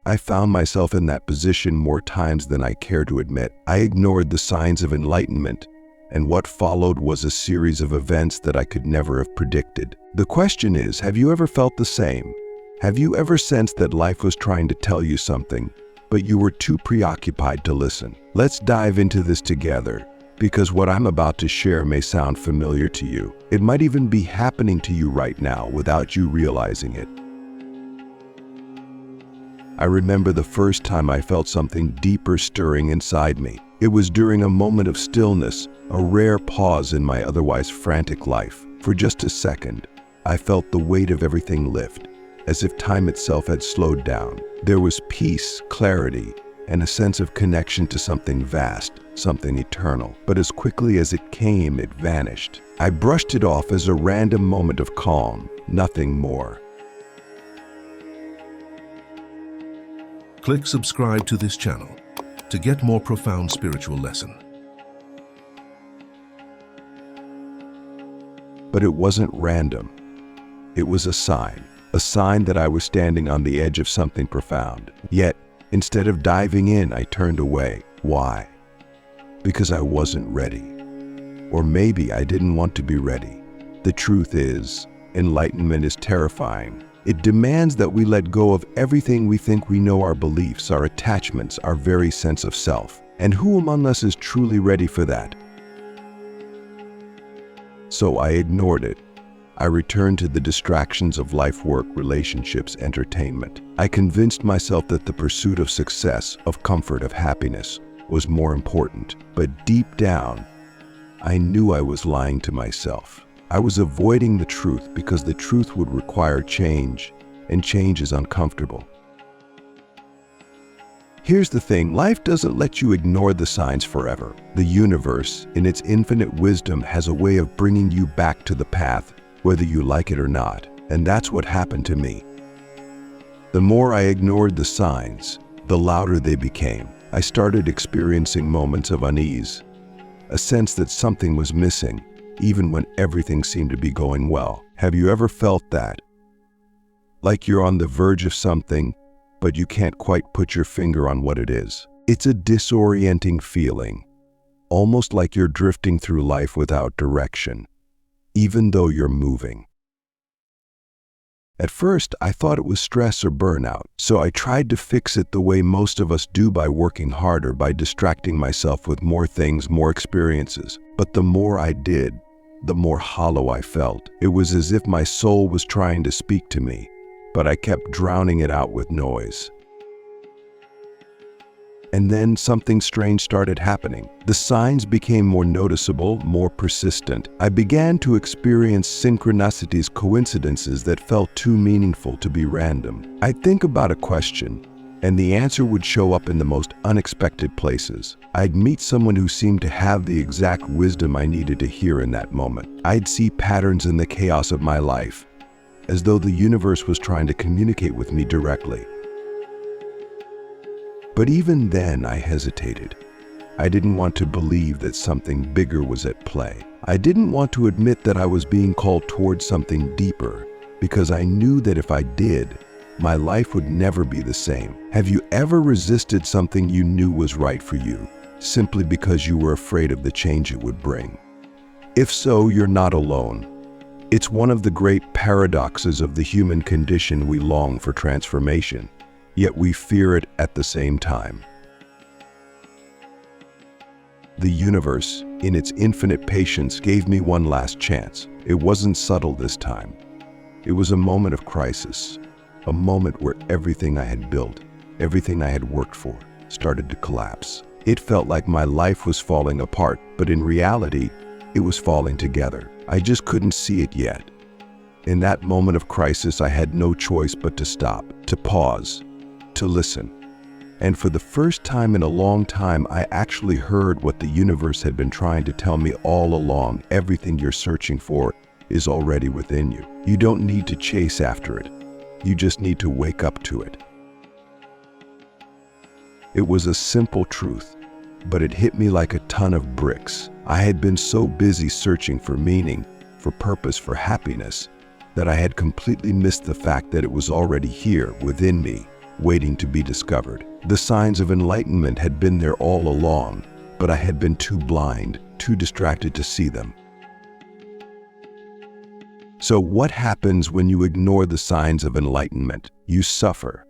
I found myself in that position more times than I care to admit. I ignored the signs of enlightenment, and what followed was a series of events that I could never have predicted. The question is, have you ever felt the same? Have you ever sensed that life was trying to tell you something, but you were too preoccupied to listen? Let's dive into this together, because what I'm about to share may sound familiar to you. It might even be happening to you right now without you realizing it. I remember the first time I felt something deeper stirring inside me. It was during a moment of stillness, a rare pause in my otherwise frantic life. For just a second, I felt the weight of everything lift, as if time itself had slowed down. There was peace, clarity, and a sense of connection to something vast, something eternal. But as quickly as it came, it vanished. I brushed it off as a random moment of calm, nothing more. Click subscribe to this channel to get more profound spiritual lesson. But it wasn't random. It was a sign that I was standing on the edge of something profound. Yet, instead of diving in, I turned away. Why? Because I wasn't ready. Or maybe I didn't want to be ready. The truth is, enlightenment is terrifying. It demands that we let go of everything we think we know, our beliefs, our attachments, our very sense of self. And who among us is truly ready for that? So I ignored it. I returned to the distractions of life, work, relationships, entertainment. I convinced myself that the pursuit of success, of comfort, of happiness was more important. But deep down, I knew I was lying to myself. I was avoiding the truth because the truth would require change, and change is uncomfortable. Here's the thing, life doesn't let you ignore the signs forever. The universe, in its infinite wisdom, has a way of bringing you back to the path, whether you like it or not. And that's what happened to me. The more I ignored the signs, the louder they became. I started experiencing moments of unease, a sense that something was missing, even when everything seemed to be going well. Have you ever felt that? Like you're on the verge of something, but you can't quite put your finger on what it is. It's a disorienting feeling, almost like you're drifting through life without direction, even though you're moving. At first, I thought it was stress or burnout, so I tried to fix it the way most of us do, by working harder, by distracting myself with more things, more experiences. But the more I did, the more hollow I felt. It was as if my soul was trying to speak to me, but I kept drowning it out with noise. And then something strange started happening. The signs became more noticeable, more persistent. I began to experience synchronicities, coincidences that felt too meaningful to be random. I'd think about a question, and the answer would show up in the most unexpected places. I'd meet someone who seemed to have the exact wisdom I needed to hear in that moment. I'd see patterns in the chaos of my life, as though the universe was trying to communicate with me directly. But even then, I hesitated. I didn't want to believe that something bigger was at play. I didn't want to admit that I was being called towards something deeper, because I knew that if I did, my life would never be the same. Have you ever resisted something you knew was right for you, simply because you were afraid of the change it would bring? If so, you're not alone. It's one of the great paradoxes of the human condition. We long for transformation, yet we fear it at the same time. The universe, in its infinite patience, gave me one last chance. It wasn't subtle this time. It was a moment of crisis, a moment where everything I had built, everything I had worked for, started to collapse. It felt like my life was falling apart, but in reality, it was falling together. I just couldn't see it yet. In that moment of crisis, I had no choice but to stop, to pause, to listen. And for the first time in a long time, I actually heard what the universe had been trying to tell me all along. Everything you're searching for is already within you. You don't need to chase after it. You just need to wake up to it. It was a simple truth, but it hit me like a ton of bricks. I had been so busy searching for meaning, for purpose, for happiness, that I had completely missed the fact that it was already here within me, waiting to be discovered. The signs of enlightenment had been there all along, but I had been too blind, too distracted to see them. So what happens when you ignore the signs of enlightenment? You suffer.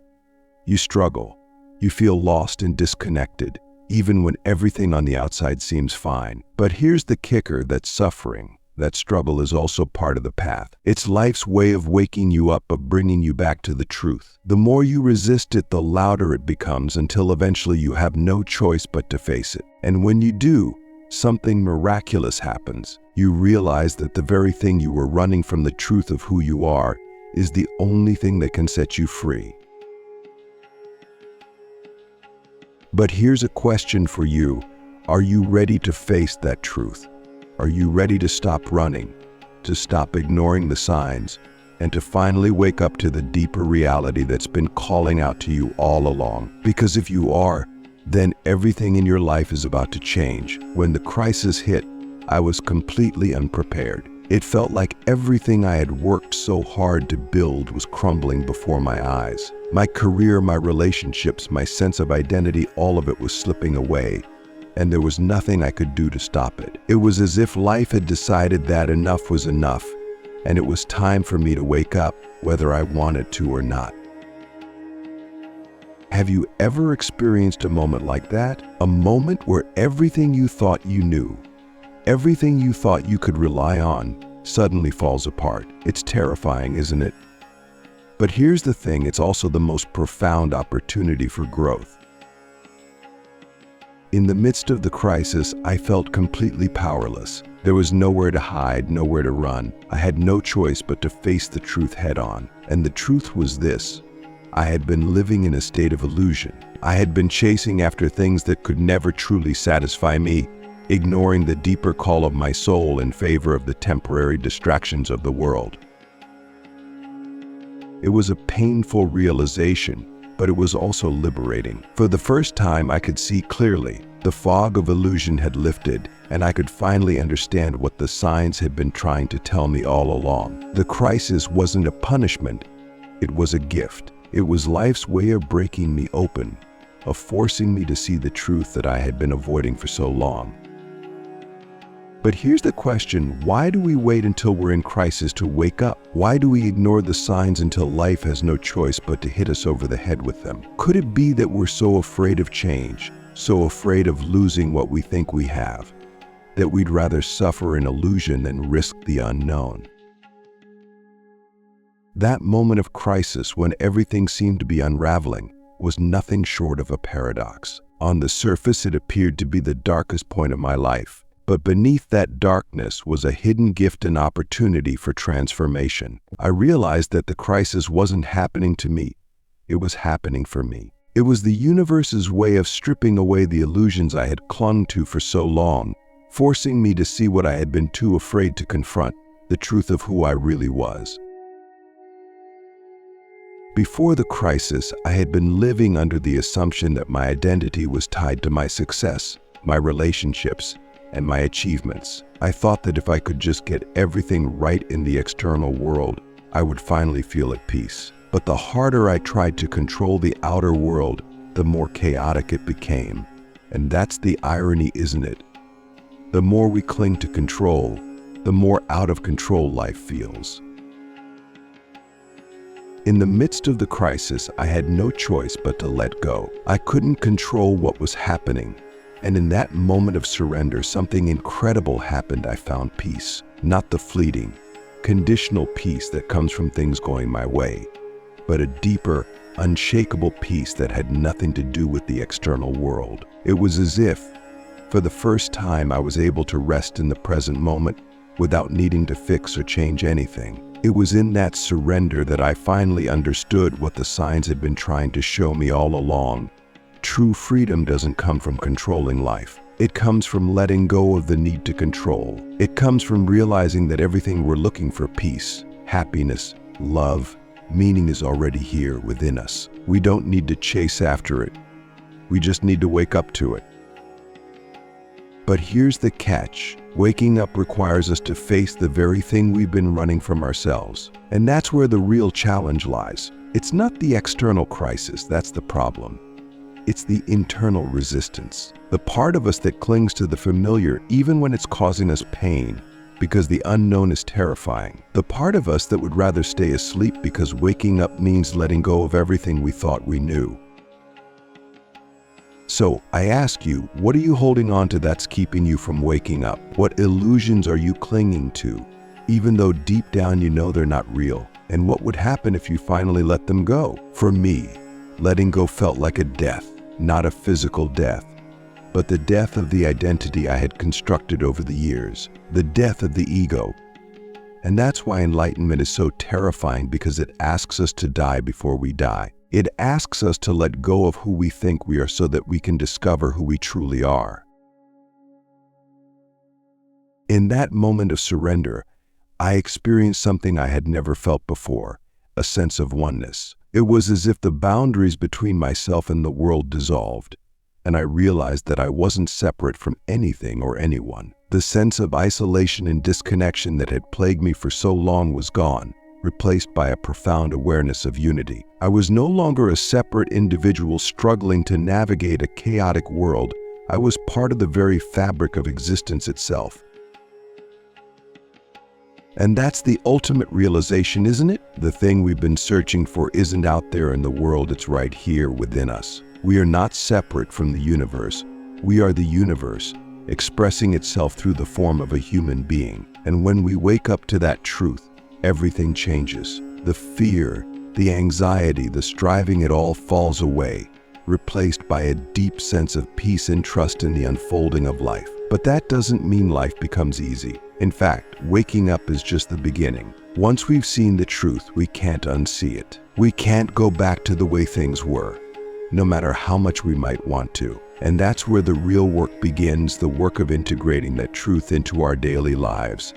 You struggle. You feel lost and disconnected, even when everything on the outside seems fine. But here's the kicker: that suffering, that struggle is also part of the path. It's life's way of waking you up, of bringing you back to the truth. The more you resist it, the louder it becomes, until eventually you have no choice but to face it. And when you do, something miraculous happens. You realize that the very thing you were running from, the truth of who you are, is the only thing that can set you free. But here's a question for you. Are you ready to face that truth? Are you ready to stop running, to stop ignoring the signs, and to finally wake up to the deeper reality that's been calling out to you all along? Because if you are, then everything in your life is about to change. When the crisis hit, I was completely unprepared. It felt like everything I had worked so hard to build was crumbling before my eyes. My career, my relationships, my sense of identity, all of it was slipping away, and there was nothing I could do to stop it. It was as if life had decided that enough was enough, and it was time for me to wake up, whether I wanted to or not. Have you ever experienced a moment like that? A moment where everything you thought you knew, everything you thought you could rely on, suddenly falls apart. It's terrifying, isn't it? But here's the thing, it's also the most profound opportunity for growth. In the midst of the crisis, I felt completely powerless. There was nowhere to hide, nowhere to run. I had no choice but to face the truth head on. And the truth was this: I had been living in a state of illusion. I had been chasing after things that could never truly satisfy me, ignoring the deeper call of my soul in favor of the temporary distractions of the world. It was a painful realization, but it was also liberating. For the first time, I could see clearly. The fog of illusion had lifted, and I could finally understand what the signs had been trying to tell me all along. The crisis wasn't a punishment, it was a gift. It was life's way of breaking me open, of forcing me to see the truth that I had been avoiding for so long. But here's the question: why do we wait until we're in crisis to wake up? Why do we ignore the signs until life has no choice but to hit us over the head with them? Could it be that we're so afraid of change, so afraid of losing what we think we have, that we'd rather suffer an illusion than risk the unknown? That moment of crisis, when everything seemed to be unraveling, was nothing short of a paradox. On the surface, it appeared to be the darkest point of my life. But beneath that darkness was a hidden gift and opportunity for transformation. I realized that the crisis wasn't happening to me, it was happening for me. It was the universe's way of stripping away the illusions I had clung to for so long, forcing me to see what I had been too afraid to confront, the truth of who I really was. Before the crisis, I had been living under the assumption that my identity was tied to my success, my relationships, and my achievements. I thought that if I could just get everything right in the external world, I would finally feel at peace. But the harder I tried to control the outer world, the more chaotic it became. And that's the irony, isn't it? The more we cling to control, the more out of control life feels. In the midst of the crisis, I had no choice but to let go. I couldn't control what was happening. And in that moment of surrender, something incredible happened. I found peace, not the fleeting, conditional peace that comes from things going my way, but a deeper, unshakable peace that had nothing to do with the external world. It was as if, for the first time, I was able to rest in the present moment without needing to fix or change anything. It was in that surrender that I finally understood what the signs had been trying to show me all along. True freedom doesn't come from controlling life. It comes from letting go of the need to control. It comes from realizing that everything we're looking for, peace, happiness, love, meaning, is already here within us. We don't need to chase after it. We just need to wake up to it. But here's the catch. Waking up requires us to face the very thing we've been running from ourselves. And that's where the real challenge lies. It's not the external crisis that's the problem. It's the internal resistance. The part of us that clings to the familiar even when it's causing us pain, because the unknown is terrifying. The part of us that would rather stay asleep because waking up means letting go of everything we thought we knew. So I ask you, what are you holding on to that's keeping you from waking up? What illusions are you clinging to, even though deep down you know they're not real? And what would happen if you finally let them go? For me, letting go felt like a death, not a physical death, but the death of the identity I had constructed over the years, the death of the ego. And that's why enlightenment is so terrifying, because it asks us to die before we die. It asks us to let go of who we think we are so that we can discover who we truly are. In that moment of surrender, I experienced something I had never felt before, a sense of oneness. It was as if the boundaries between myself and the world dissolved, and I realized that I wasn't separate from anything or anyone. The sense of isolation and disconnection that had plagued me for so long was gone, replaced by a profound awareness of unity. I was no longer a separate individual struggling to navigate a chaotic world. I was part of the very fabric of existence itself. And that's the ultimate realization, isn't it? The thing we've been searching for isn't out there in the world, it's right here within us. We are not separate from the universe. We are the universe, expressing itself through the form of a human being. And when we wake up to that truth, everything changes. The fear, the anxiety, the striving, it all falls away, replaced by a deep sense of peace and trust in the unfolding of life. But that doesn't mean life becomes easy. In fact, waking up is just the beginning. Once we've seen the truth, we can't unsee it. We can't go back to the way things were, no matter how much we might want to. And that's where the real work begins, the work of integrating that truth into our daily lives.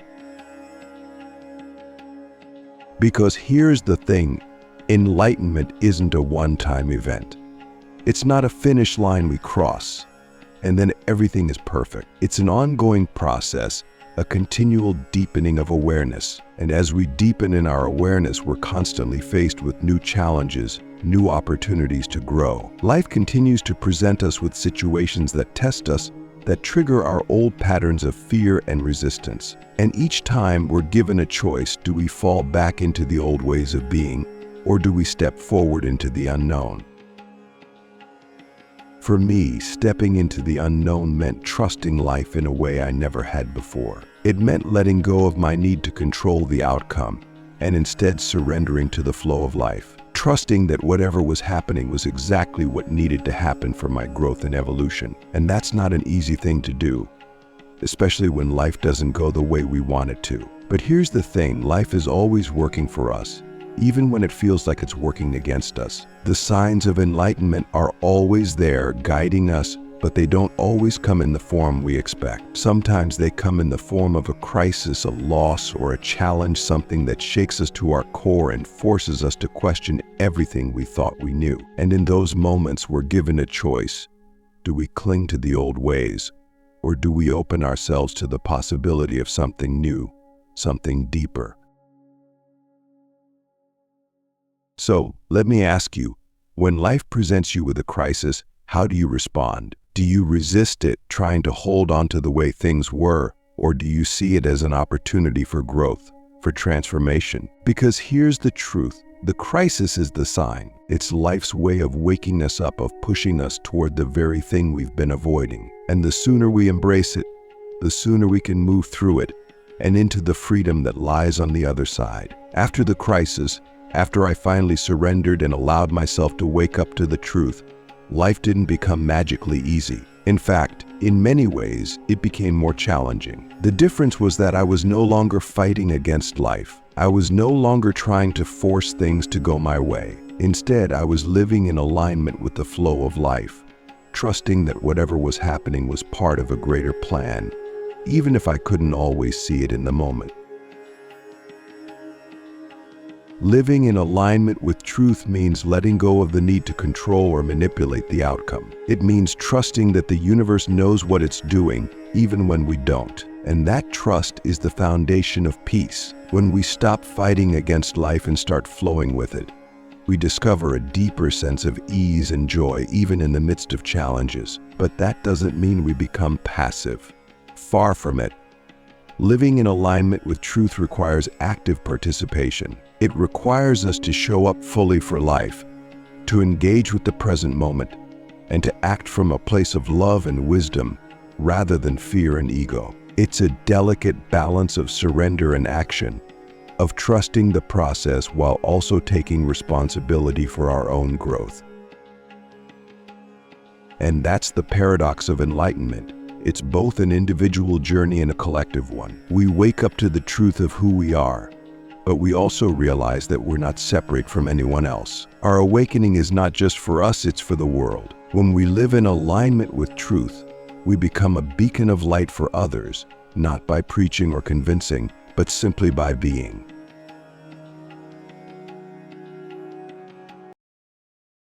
Because here's the thing, enlightenment isn't a one-time event. It's not a finish line we cross, and then everything is perfect. It's an ongoing process, a continual deepening of awareness. And as we deepen in our awareness, we're constantly faced with new challenges, new opportunities to grow. Life continues to present us with situations that test us, that trigger our old patterns of fear and resistance. And each time we're given a choice: do we fall back into the old ways of being, or do we step forward into the unknown? For me, stepping into the unknown meant trusting life in a way I never had before. It meant letting go of my need to control the outcome and instead surrendering to the flow of life, trusting that whatever was happening was exactly what needed to happen for my growth and evolution. And that's not an easy thing to do, especially when life doesn't go the way we want it to. But here's the thing, life is always working for us, even when it feels like it's working against us. The signs of enlightenment are always there, guiding us, but they don't always come in the form we expect. Sometimes they come in the form of a crisis, a loss, or a challenge, something that shakes us to our core and forces us to question everything we thought we knew. And in those moments, we're given a choice. Do we cling to the old ways, or do we open ourselves to the possibility of something new, something deeper? So, let me ask you, when life presents you with a crisis, how do you respond? Do you resist it, trying to hold on to the way things were, or do you see it as an opportunity for growth, for transformation? Because here's the truth, the crisis is the sign. It's life's way of waking us up, of pushing us toward the very thing we've been avoiding. And the sooner we embrace it, the sooner we can move through it and into the freedom that lies on the other side. After the crisis, after I finally surrendered and allowed myself to wake up to the truth, life didn't become magically easy. In fact, in many ways, it became more challenging. The difference was that I was no longer fighting against life. I was no longer trying to force things to go my way. Instead, I was living in alignment with the flow of life, trusting that whatever was happening was part of a greater plan, even if I couldn't always see it in the moment. Living in alignment with truth means letting go of the need to control or manipulate the outcome. It means trusting that the universe knows what it's doing, even when we don't. And that trust is the foundation of peace. When we stop fighting against life and start flowing with it, We discover a deeper sense of ease and joy even in the midst of challenges. But that doesn't mean we become passive. Far from it. Living in alignment with truth requires active participation. It requires us to show up fully for life, to engage with the present moment, and to act from a place of love and wisdom rather than fear and ego. It's a delicate balance of surrender and action, of trusting the process while also taking responsibility for our own growth. And that's the paradox of enlightenment. It's both an individual journey and a collective one. We wake up to the truth of who we are, but we also realize that we're not separate from anyone else. Our awakening is not just for us, it's for the world. When we live in alignment with truth, we become a beacon of light for others, not by preaching or convincing, but simply by being.